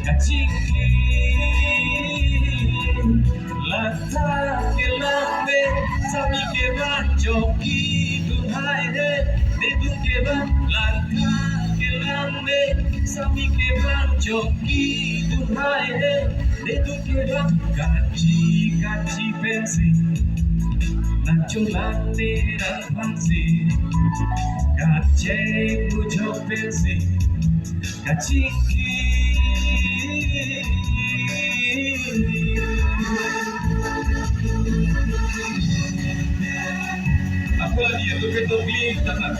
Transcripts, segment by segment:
Kachiki lata ke lambe sami ke banjoki duhai he dedu ke ban lata ke lambe sami ke banjoki duhai he dedu ke ban kachi kachi pensi nacholande ranfansi kache mujo pensi kachiki Applaudis, le fait d'oublier ta femme.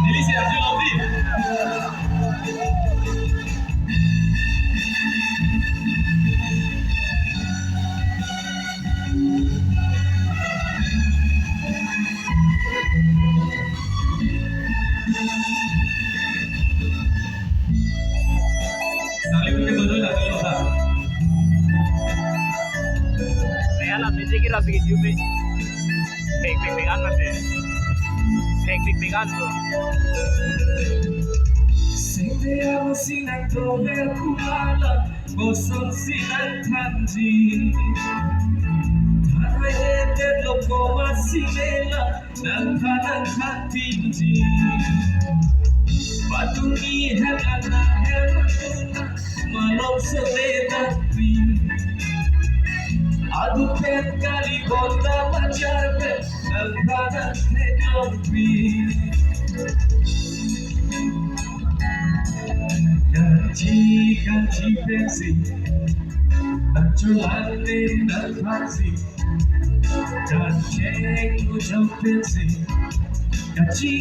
Nelly, c'est la plus remplie. Salut, le fait d'oublier la plus remplie. Real music kira sige jume. Pegan mate. Pegan ko. Seteamo sinai dover kumala, boson sinai tanji. Tanai hete loko masinela, nantanan katinji. Patungi helana helana, malom selena tri. Adu petkali bonda majarbe, nantanan teklopi. Kachi kachi pensi, nacholande nalpasi, kache mujo pensi, kachi.